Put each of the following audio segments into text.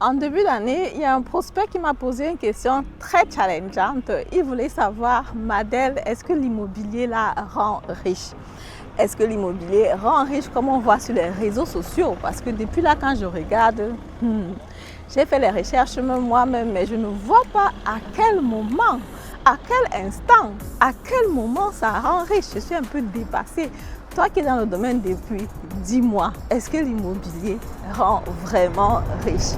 En début d'année, il y a un prospect qui m'a posé une question très challengeante. Il voulait savoir, Madel, est-ce que l'immobilier la rend riche? Est-ce que l'immobilier rend riche comme on voit sur les réseaux sociaux? Parce que depuis là, quand je regarde, j'ai fait les recherches moi-même, mais je ne vois pas à quel moment, à quel instant, à quel moment ça rend riche. Je suis un peu dépassée. Toi qui es dans le domaine depuis, dis-moi, est-ce que l'immobilier rend vraiment riche?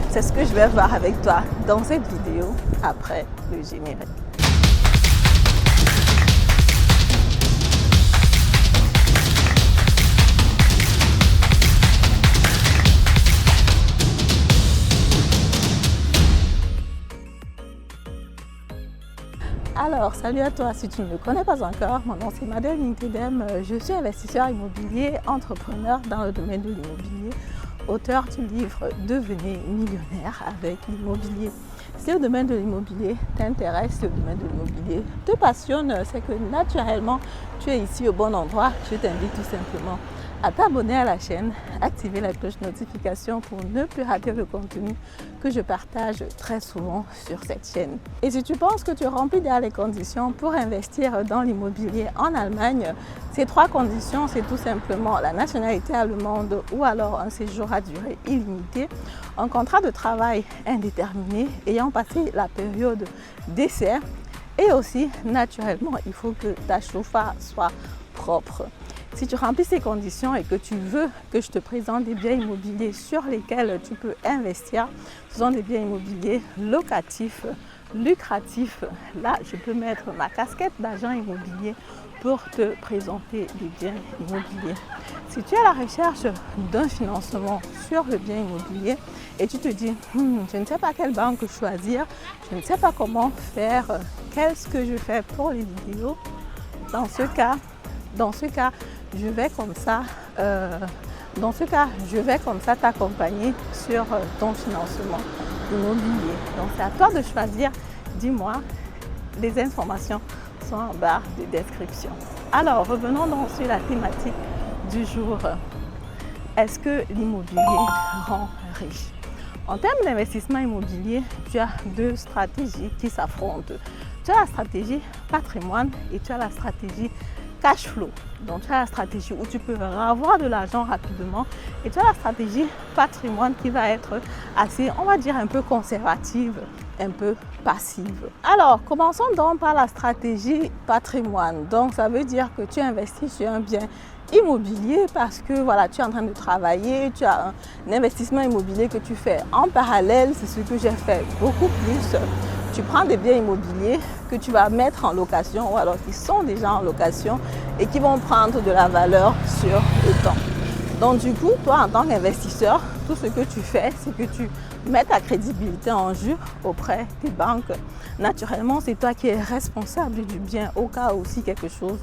C'est ce que je vais voir avec toi dans cette vidéo après le générique. Alors, salut à toi, si tu ne me connais pas encore, mon nom c'est Madel Nintedem, je suis investisseur immobilier, entrepreneur dans le domaine de l'immobilier, auteur du livre Devenez millionnaire avec l'immobilier. Si le domaine de l'immobilier t'intéresse, si le domaine de l'immobilier te passionne, c'est que naturellement tu es ici au bon endroit. Je t'invite tout simplement à t'abonner à la chaîne, activer la cloche notification pour ne plus rater le contenu que je partage très souvent sur cette chaîne. Et si tu penses que tu remplis déjà les conditions pour investir dans l'immobilier en Allemagne, ces trois conditions, c'est tout simplement la nationalité allemande ou alors un séjour à durée illimitée, un contrat de travail indéterminé ayant passé la période d'essai et aussi, naturellement, il faut que ta chauffe-eau soit propre. Si tu remplis ces conditions et que tu veux que je te présente des biens immobiliers sur lesquels tu peux investir, ce sont des biens immobiliers locatifs, lucratifs. Là, je peux mettre ma casquette d'agent immobilier pour te présenter des biens immobiliers. Si tu es à la recherche d'un financement sur le bien immobilier et tu te dis, je ne sais pas quelle banque choisir, je ne sais pas comment faire, qu'est-ce que je fais pour les vidéos, dans ce cas, je vais comme ça t'accompagner sur ton financement immobilier. Donc c'est à toi de choisir. Dis-moi, les informations sont en barre de description. Alors revenons donc sur la thématique du jour. Est-ce que l'immobilier rend riche? En termes d'investissement immobilier, tu as deux stratégies qui s'affrontent. Tu as la stratégie patrimoine et tu as la stratégie cash flow. Donc tu as la stratégie où tu peux avoir de l'argent rapidement et tu as la stratégie patrimoine qui va être assez, on va dire, un peu conservative, un peu passive. Alors commençons donc par la stratégie patrimoine. Donc ça veut dire que tu investis sur un bien immobilier parce que voilà, tu es en train de travailler, tu as un investissement immobilier que tu fais en parallèle. C'est ce que j'ai fait beaucoup plus. Tu prends des biens immobiliers que tu vas mettre en location ou alors qui sont déjà en location et qui vont prendre de la valeur sur le temps. Donc du coup, toi en tant qu'investisseur, tout ce que tu fais, c'est que tu mets ta crédibilité en jeu auprès des banques. Naturellement, c'est toi qui es responsable du bien au cas où si quelque chose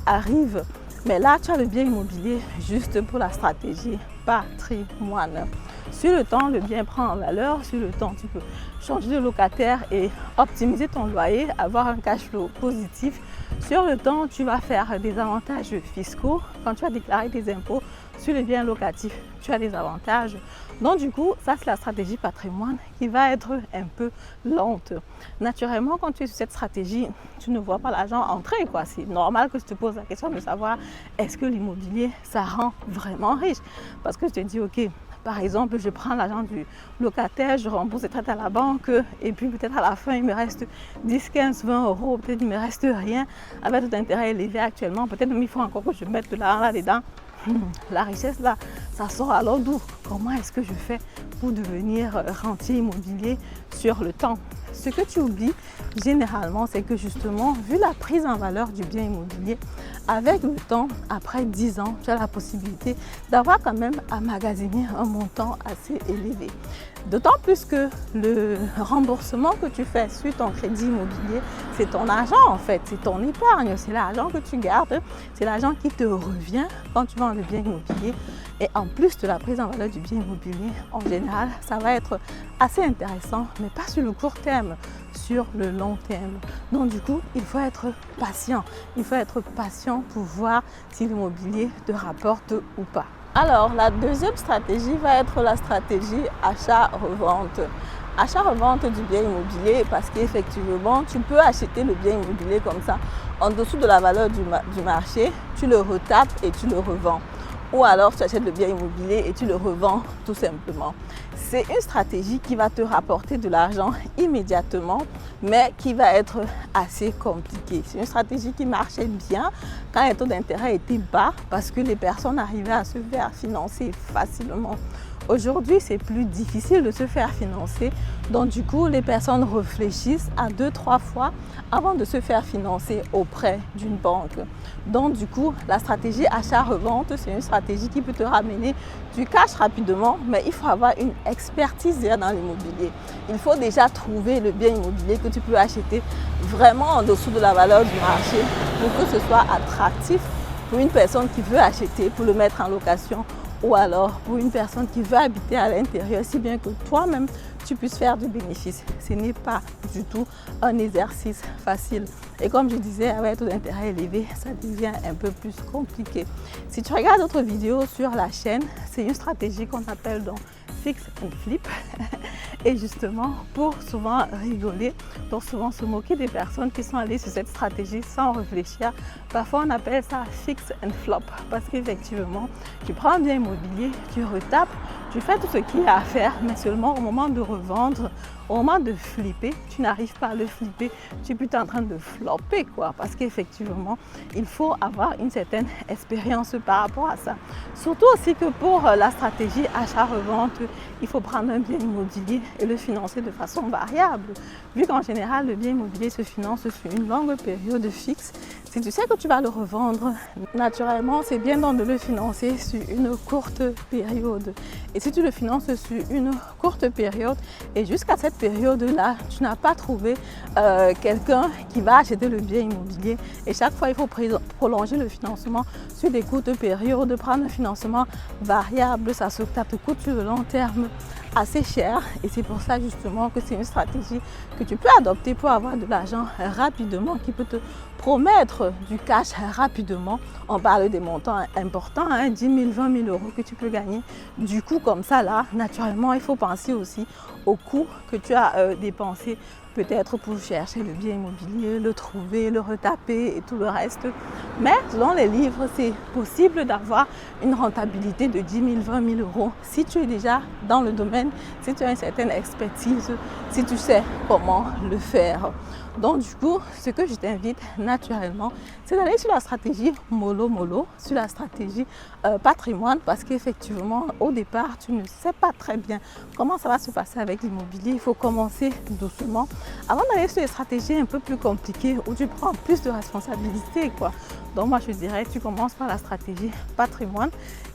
arrive. Mais là, tu as le bien immobilier juste pour la stratégie patrimoine. Sur le temps, le bien prend en valeur. Sur le temps, tu peux changer de locataire et optimiser ton loyer, avoir un cash flow positif. Sur le temps, tu vas faire des avantages fiscaux. Quand tu vas déclarer tes impôts sur les biens locatifs, tu as des avantages. Donc du coup, ça c'est la stratégie patrimoine qui va être un peu lente. Naturellement, quand tu es sur cette stratégie, tu ne vois pas l'argent entrer, quoi. C'est normal que je te pose la question de savoir est-ce que l'immobilier, ça rend vraiment riche? Parce que je te dis, ok, par exemple, je prends l'argent du locataire, je rembourse les traites à la banque et puis peut-être à la fin, il me reste 10, 15, 20 euros, peut-être il ne me reste rien avec tout intérêt élevé actuellement. Peut-être même il faut encore que je mette de l'argent là-dedans. La richesse là, ça sort alors d'où? Comment est-ce que je fais pour devenir rentier immobilier sur le temps? Ce que tu oublies généralement, c'est que justement, vu la prise en valeur du bien immobilier, avec le temps, après 10 ans, tu as la possibilité d'avoir quand même à magasiner un montant assez élevé. D'autant plus que le remboursement que tu fais sur ton crédit immobilier, c'est ton argent en fait, c'est ton épargne, c'est l'argent que tu gardes, c'est l'argent qui te revient quand tu vends le bien immobilier. Et en plus de la prise en valeur du bien immobilier, en général, ça va être assez intéressant, mais pas sur le court terme, sur le long terme. Donc du coup, il faut être patient. Il faut être patient pour voir si l'immobilier te rapporte ou pas. Alors, la deuxième stratégie va être la stratégie achat-revente. Achat-revente du bien immobilier parce qu'effectivement, tu peux acheter le bien immobilier comme ça en dessous de la valeur du marché, tu le retapes et tu le revends. Ou alors, tu achètes le bien immobilier et tu le revends tout simplement. C'est une stratégie qui va te rapporter de l'argent immédiatement, mais qui va être assez compliquée. C'est une stratégie qui marchait bien quand les taux d'intérêt étaient bas parce que les personnes arrivaient à se faire financer facilement. Aujourd'hui, c'est plus difficile de se faire financer. Donc, du coup, les personnes réfléchissent à 2-3 fois avant de se faire financer auprès d'une banque. Donc, du coup, la stratégie achat-revente, c'est une stratégie qui peut te ramener du cash rapidement, mais il faut avoir une expertise dans l'immobilier. Il faut déjà trouver le bien immobilier que tu peux acheter vraiment en dessous de la valeur du marché pour que ce soit attractif pour une personne qui veut acheter, pour le mettre en location, ou alors pour une personne qui veut habiter à l'intérieur, si bien que toi-même, tu puisses faire du bénéfice. Ce n'est pas du tout un exercice facile. Et comme je disais, avec taux d'intérêt élevé, ça devient un peu plus compliqué. Si tu regardes d'autres vidéos sur la chaîne, c'est une stratégie qu'on appelle donc fix and flip. Et justement, pour souvent rigoler, pour souvent se moquer des personnes qui sont allées sur cette stratégie sans réfléchir, parfois on appelle ça fix and flop. Parce qu'effectivement, tu prends un bien immobilier, tu retapes, tu fais tout ce qu'il y a à faire, mais seulement au moment de revendre, au moment de flipper, tu n'arrives pas à le flipper, tu es plutôt en train de flopper, quoi. Parce qu'effectivement, il faut avoir une certaine expérience par rapport à ça. Surtout aussi que pour la stratégie achat-revente, il faut prendre un bien immobilier et le financer de façon variable. Vu qu'en général, le bien immobilier se finance sur une longue période fixe, si tu sais que tu vas le revendre, naturellement, c'est bien donc de le financer sur une courte période. Et si tu le finances sur une courte période et jusqu'à cette période-là, tu n'as pas trouvé quelqu'un qui va acheter le bien immobilier et chaque fois, il faut prolonger le financement sur des courtes périodes, prendre un financement variable, ça te coûte sur le long terme assez cher et c'est pour ça justement que c'est une stratégie que tu peux adopter pour avoir de l'argent rapidement qui peut te promettre du cash rapidement. On parle des montants importants, 10 000, 20 000 euros que tu peux gagner. Du coup, comme ça là, naturellement, il faut penser aussi au coût que tu as dépensé peut-être pour chercher le bien immobilier, le trouver, le retaper et tout le reste. Mais selon les livres, c'est possible d'avoir une rentabilité de 10 000, 20 000 euros si tu es déjà dans le domaine, si tu as une certaine expertise, si tu sais comment le faire. Donc du coup, ce que je t'invite naturellement, c'est d'aller sur la stratégie mollo, sur la stratégie patrimoine, parce qu'effectivement, au départ, tu ne sais pas très bien comment ça va se passer avec l'immobilier. Il faut commencer doucement avant d'aller sur les stratégies un peu plus compliquées où tu prends plus de responsabilités, quoi. Donc moi, je dirais, tu commences par la stratégie patrimoine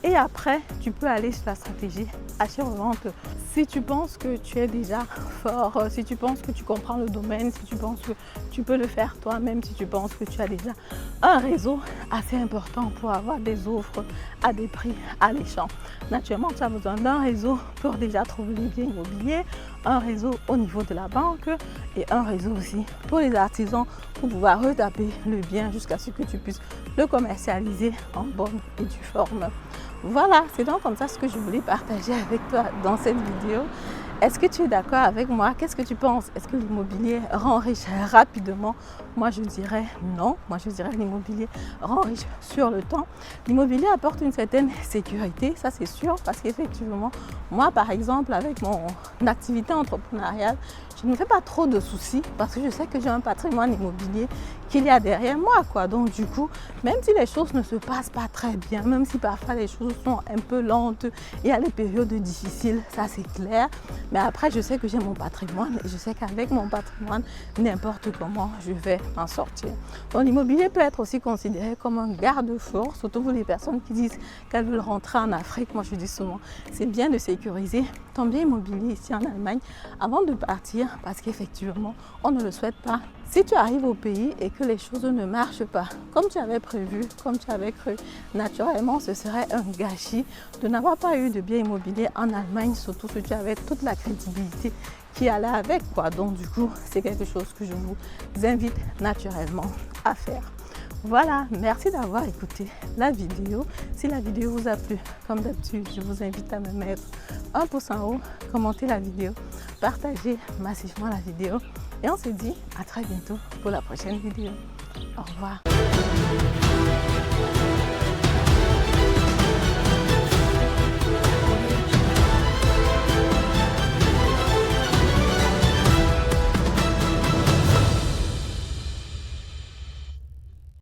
et après, tu peux aller sur la stratégie achat-revente. Si tu penses que tu es déjà fort, si tu penses que tu comprends le domaine, si tu penses que tu peux le faire toi-même, si tu penses que tu as déjà un réseau assez important pour avoir des offres à des prix alléchants. Naturellement, tu as besoin d'un réseau pour déjà trouver les biens immobiliers, un réseau au niveau de la banque et un réseau aussi pour les artisans pour pouvoir retaper le bien jusqu'à ce que tu puisses le commercialiser en bonne et due forme. Voilà, c'est donc comme ça ce que je voulais partager avec toi dans cette vidéo. Est-ce que tu es d'accord avec moi? Qu'est-ce que tu penses? Est-ce que l'immobilier rend riche rapidement? Moi, je dirais non. Moi, je dirais l'immobilier rend riche sur le temps. L'immobilier apporte une certaine sécurité, ça c'est sûr, parce qu'effectivement, moi, par exemple, avec mon activité entrepreneuriale, je ne me fais pas trop de soucis parce que je sais que j'ai un patrimoine immobilier qu'il y a derrière moi, quoi. Donc, du coup, même si les choses ne se passent pas très bien, même si parfois les choses sont un peu lentes, il y a des périodes difficiles, ça c'est clair. Mais après, je sais que j'ai mon patrimoine et je sais qu'avec mon patrimoine, n'importe comment, je vais m'en sortir. Donc, l'immobilier peut être aussi considéré comme un garde-fou, surtout pour les personnes qui disent qu'elles veulent rentrer en Afrique. Moi, je dis souvent, c'est bien de sécuriser ton bien immobilier ici en Allemagne avant de partir parce qu'effectivement, on ne le souhaite pas. Si tu arrives au pays et que les choses ne marchent pas comme tu avais prévu, comme tu avais cru, naturellement, ce serait un gâchis de n'avoir pas eu de bien immobilier en Allemagne, surtout si tu avais toute la crédibilité qui allait avec, quoi. Donc, du coup, c'est quelque chose que je vous invite naturellement à faire. Voilà, merci d'avoir écouté la vidéo. Si la vidéo vous a plu, comme d'habitude, je vous invite à me mettre un pouce en haut, commenter la vidéo, partager massivement la vidéo. Et on se dit à très bientôt pour la prochaine vidéo. Au revoir.